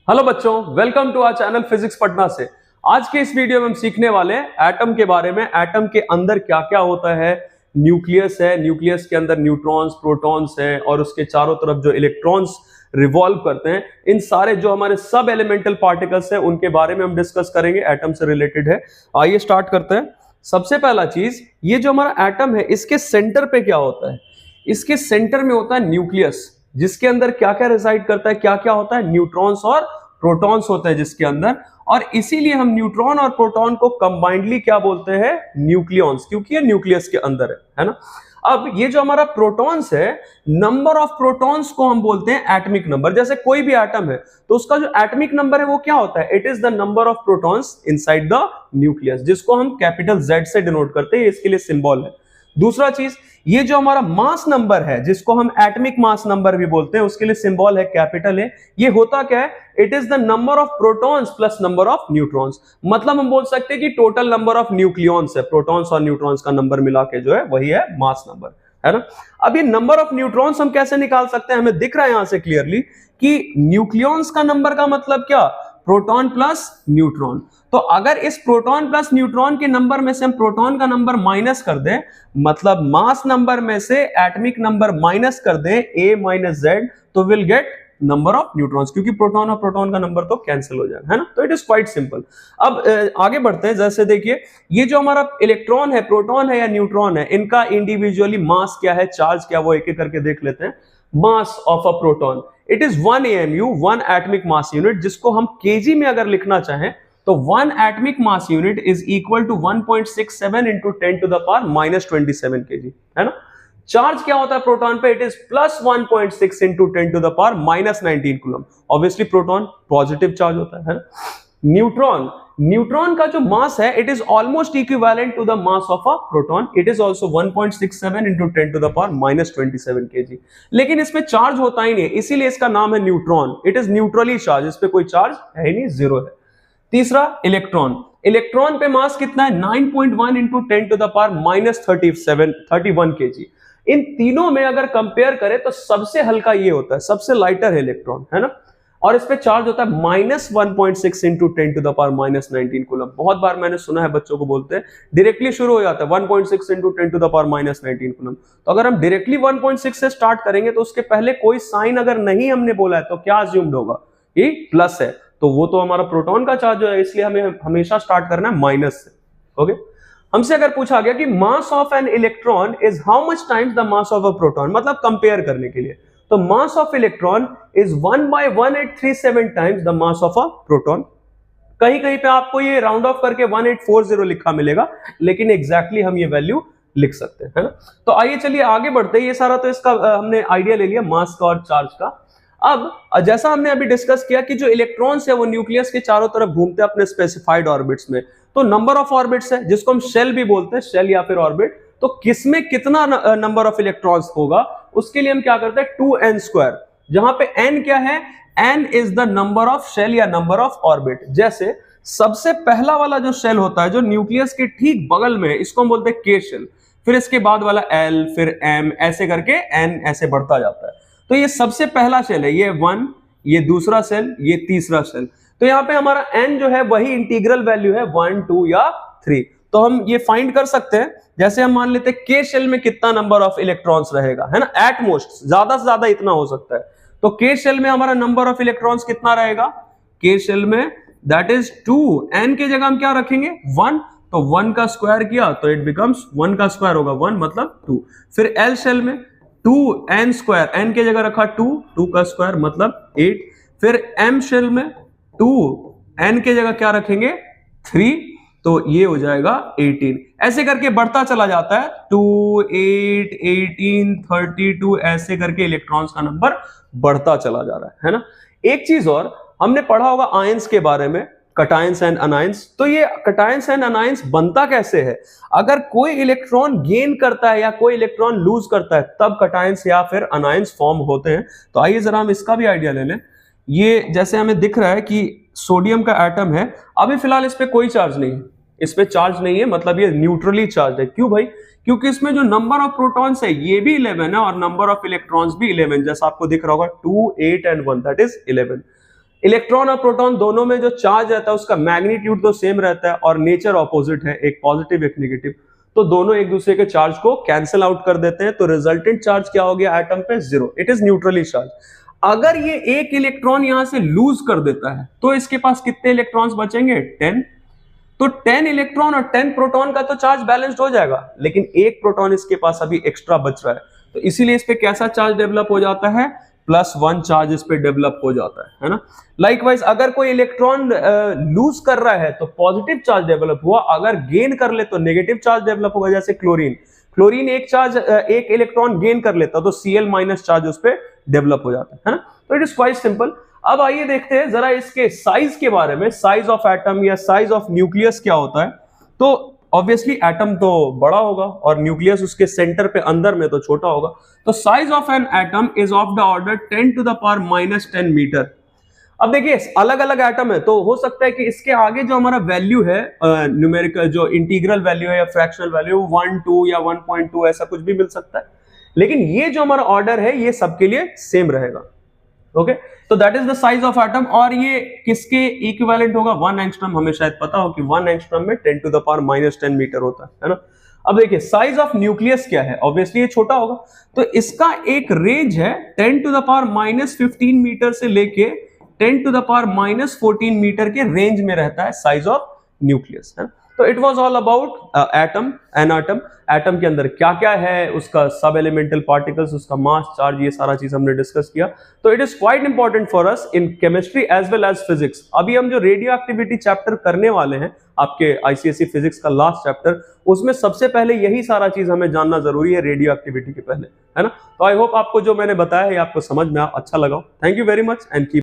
Hello बच्चों, welcome to our channel physics Patna से। आज के इस वीडियो में हम सीखने वाले हैं एटम के बारे में। एटम के अंदर क्या क्या होता है। न्यूक्लियस है, न्यूक्लियस के अंदर न्यूट्रॉन्स, प्रोटॉन्स हैं और उसके चारों तरफ जो इलेक्ट्रॉन्स रिवॉल्व करते हैं। इन सारे जो हमारे सब एलिमेंटल पार्टिकल्स हैं उनके बारे में हम डिस्कस करेंगे, एटम से रिलेटेड है। आइए स्टार्ट करते हैं। सबसे पहला चीज, ये जो हमारा एटम है इसके सेंटर पे क्या होता है। इसके सेंटर में होता है न्यूक्लियस, जिसके अंदर क्या क्या रिसाइड करता है, क्या क्या होता है, न्यूट्रॉन्स और प्रोटॉन्स होते हैं जिसके अंदर। और इसीलिए हम न्यूट्रॉन और प्रोटॉन को कंबाइंडली क्या बोलते हैं, न्यूक्लियॉन्स, क्योंकि ये न्यूक्लियस के अंदर है ना। अब ये जो हमारा प्रोटॉन्स है, नंबर ऑफ प्रोटॉन्स को हम बोलते हैं एटॉमिक नंबर। जैसे कोई भी एटम है तो उसका जो एटॉमिक नंबर है वो क्या होता है, it is the number of protons inside the nucleus, जिसको हम कैपिटल Z से डिनोट करते हैं। इसके लिए सिंबल है। दूसरा चीज, ये जो हमारा मास नंबर है जिसको हम एटॉमिक मास नंबर भी बोलते हैं, उसके लिए सिंबल है कैपिटल A। ये होता क्या है, it is the number of protons plus number of neutrons. मतलब हम बोल सकते हैं कि टोटल नंबर ऑफ न्यूक्लियॉन्स है, प्रोटॉन्स और न्यूट्रॉन्स का नंबर मिला के जो है वही है मास नंबर, है ना। अब ये नंबर ऑफ न्यूट्रॉन्स हम कैसे निकाल सकते हैं, हमें दिख रहा है यहां से क्लियरली कि न्यूक्लियॉन्स का नंबर का मतलब क्या, प्रोटॉन प्लस न्यूट्रॉन। तो अगर इस प्रोटॉन प्लस न्यूट्रॉन के नंबर में से हम प्रोटॉन का नंबर माइनस कर दें, मतलब मास नंबर में से एटॉमिक नंबर माइनस कर दें A माइनस Z, तो will get number of neutrons, क्योंकि प्रोटॉन और प्रोटॉन का नंबर तो कैंसिल हो जाएगा, है ना। तो इट इज क्वाइट सिंपल। अब आगे बढ़ते हैं। जैसे देखिए, ये जो हमारा इलेक्ट्रॉन है, प्रोटॉन है या न्यूट्रॉन है, इनका इंडिविजुअली मास क्या है, चार्ज क्या, वो एक एक करके देख लेते हैं। Mass of a proton, it is 1 AMU, 1 atomic mass unit, जिसको हम केजी में अगर लिखना चाहें तो 1 atomic mass unit is equal to 1.67 into 10 to the power minus 27 KG, है ना। चार्ज क्या होता है प्रोटॉन पे, it is plus 1.6 into 10 to the power minus 19 coulomb. Obviously proton positive charge होता है ना। न्यूट्रॉन, न्यूट्रॉन का जो मास है, it is almost equivalent to the mass of a proton, it is also 1.67 into 10 to the power minus 27 KG. लेकिन इसमें charge होता ही नहीं, इसीलिए इसका नाम है neutron. It is neutrally charge, इस पे कोई चार्ज है ही नहीं, जीरो है। तीसरा इलेक्ट्रॉन, इलेक्ट्रॉन पे मास कितना है, 9.1 into 10 to the power minus 31 KG. इन तीनों में अगर कंपेयर करें तो सबसे हल्का ये होता है, सबसे लाइटर है इलेक्ट्रॉन, है ना। और इस पे चार्ज होता है minus 1.6 into 10 to the power minus 19 coulomb. बहुत बार मैंने सुना है बच्चों को बोलते हैं, डायरेक्टली शुरू हो जाता है 1.6 into 10 to the power minus 19 coulomb. तो अगर हम डायरेक्टली 1.6 से स्टार्ट करेंगे तो उसके पहले कोई साइन अगर नहीं हमने बोला है तो क्या अज्यूम्ड होगा, कि प्लस है, तो वो तो हमारा प्रोटॉन का चार्ज है, इसलिए हमें हमेशा स्टार्ट करना है माइनस से। ओके। हमसे अगर पूछा गया कि mass of an electron is how much times the mass of a proton, मतलब कंपेयर करने के लिए, तो mass of electron is 1/1837 times the mass of a proton. कहीं कहीं पे आपको ये राउंड ऑफ करके 1840 लिखा मिलेगा, लेकिन एग्जैक्टली हम ये वैल्यू लिख सकते हैं, है ना। तो आइए चलिए आगे बढ़ते हैं। ये सारा तो इसका हमने आइडिया ले लिया मास का और चार्ज का। अब जैसा हमने अभी डिस्कस किया कि जो इलेक्ट्रॉन्स है वो न्यूक्लियस के चारों तरफ घूमते हैं अपने स्पेसिफाइड ऑर्बिट्स में, तो नंबर ऑफ ऑर्बिट्स है जिसको हम शेल भी बोलते हैं, शेल या फिर ऑर्बिट। तो किसमें कितना नंबर ऑफ इलेक्ट्रॉन्स होगा, उसके लिए हम क्या करते हैं, 2n², जहां पे n क्या है, n is the number of shell या नंबर ऑफ ऑर्बिट। जैसे सबसे पहला वाला जो शेल होता है जो न्यूक्लियस के ठीक बगल में, इसको हम बोलते हैं k शेल, फिर इसके बाद वाला l, फिर m, ऐसे करके n ऐसे बढ़ता जाता है। तो ये सबसे पहला शेल है, ये 1, ये दूसरा शेल, ये तीसरा शेल। तो यहाँ पे हमारा n जो है वही इंटीग्रल वैल्यू है 1, 2 या 3। तो हम ये फाइंड कर सकते हैं। जैसे हम मान लेते हैं k शेल में कितना नंबर ऑफ इलेक्ट्रॉन्स रहेगा, है ना, एट मोस्ट ज्यादा से ज्यादा इतना हो सकता है। तो k शेल में हमारा नंबर ऑफ इलेक्ट्रॉन्स कितना रहेगा, k शेल में दैट इज 2, n की जगह हम क्या रखेंगे, 1, तो 1 का स्क्वायर किया तो इट बिकम्स 1 का स्क्वायर होगा 1 मतलब 2। फिर l शेल में 2n², n की जगह रखा 2, 2 का स्क्वायर मतलब 8। फिर m शेल में 2, n की जगह क्या रखेंगे, 3, तो ये हो जाएगा 18। ऐसे करके बढ़ता चला जाता है, 2, 8, 18, 32, ऐसे करके इलेक्ट्रॉन्स का नंबर बढ़ता चला जा रहा है ना। एक चीज और, हमने पढ़ा होगा आयंस के बारे में, कटायंस एंड अनायंस। तो ये कटायंस एंड अनायंस बनता कैसे है, अगर कोई इलेक्ट्रॉन गेन करता है या कोई इलेक्ट्रॉन लूज करता है तब कटायंस या फिर अनायंस फॉर्म होते हैं। तो आइए जरा हम इसका भी आइडिया ले लें। ये जैसे हमें दिख रहा है कि सोडियम का एटम है, अभी फिलहाल इस पे कोई चार्ज नहीं है, इस पे चार्ज नहीं है, मतलब ये न्यूट्रली चार्ज है। क्यों भाई, क्योंकि इसमें जो नंबर ऑफ प्रोटॉन्स है ये भी 11 है और नंबर ऑफ इलेक्ट्रॉन्स भी 11, जैसा आपको दिख रहा होगा 2, 8 एंड 1, दैट इज 11। इलेक्ट्रॉन और प्रोटॉन दोनों में जो चार्ज रहता है उसका मैग्नीट्यूड तो सेम रहता है और नेचर ऑपोजिट है, एक पॉजिटिव एक नेगेटिव, तो दोनों एक दूसरे के चार्ज को कैंसिल आउट कर देते हैं, तो रिजल्टेंट चार्ज क्या हो गया एटम पे? 0, इट इज न्यूट्रली चार्ज। अगर ये एक इलेक्ट्रॉन यहां से लूज कर देता है तो इसके पास कितने इलेक्ट्रॉन्स बचेंगे? 10। तो 10 इलेक्ट्रॉन और 10 प्रोटॉन का तो चार्ज बैलेंस्ड हो जाएगा, लेकिन एक प्रोटॉन इसके पास अभी एक्स्ट्रा बच रहा है, तो इसीलिए इस पे कैसा चार्ज डेवलप हो जाता है? +1 चार्ज इस पे डेवलप हो जाता है ना। लाइकवाइज अगर कोई इलेक्ट्रॉन लूज कर रहा है तो पॉजिटिव चार्ज डेवलप हुआ, अगर गेन कर ले तो नेगेटिव चार्ज डेवलप होगा। जैसे क्लोरीन एक इलेक्ट्रॉन गेन कर लेता तो Cl- चार्ज उस पर डेवलप हो जाता है ना। तो इट इज क्वाइट सिंपल। अब आइए देखते हैं जरा इसके साइज के बारे में, साइज ऑफ एटम या साइज ऑफ न्यूक्लियस क्या होता है। तो ऑब्वियसली एटम तो बड़ा होगा और न्यूक्लियस उसके सेंटर पे अंदर में तो छोटा होगा। तो size of an atom is of the order 10⁻⁻10 metre. अब देखिए अलग अलग एटम है तो हो सकता है कि इसके आगे जो हमारा वैल्यू है न्यूमेरिकल जो इंटीग्रल वैल्यू है या फ्रैक्शनल वैल्यू 1, 2 या 1.2 ऐसा कुछ भी मिल सकता है, लेकिन ये जो हमारा ऑर्डर है ये सबके लिए सेम रहेगा। ओके, तो that is the size of atom. और ये किसके इक्विवेलेंट होगा? 1 एंगस्ट्रॉम। हमें शायद पता हो कि 1 एंगस्ट्रॉम में 10⁻⁻10 मीटर होता है ना। अब देखिए साइज ऑफ न्यूक्लियस क्या है, ऑब्वियसली ये छोटा होगा, तो इसका एक रेंज है 10⁻⁻15 मीटर से लेके 10⁻⁻14 मीटर के रेंज में रहता है साइज ऑफ न्यूक्लियस है। तो it was all about atom an atom. Atom के अंदर क्या क्या है, उसका सब एलिमेंटल पार्टिकल्स, उसका मास, चार्ज, ये सारा चीज हमने डिस्कस किया। तो it is quite important for us in chemistry as well as physics. अभी हम जो रेडियो एक्टिविटी चैप्टर करने वाले हैं, आपके आईसीएसई फिजिक्स का लास्ट चैप्टर, उसमें सबसे पहले यही सारा चीज हमें जानना जरूरी है रेडियो एक्टिविटी के पहले, है ना। तो आई होप आपको जो मैंने बताया है आपको समझ में अच्छा लगा। Thank you very much and keep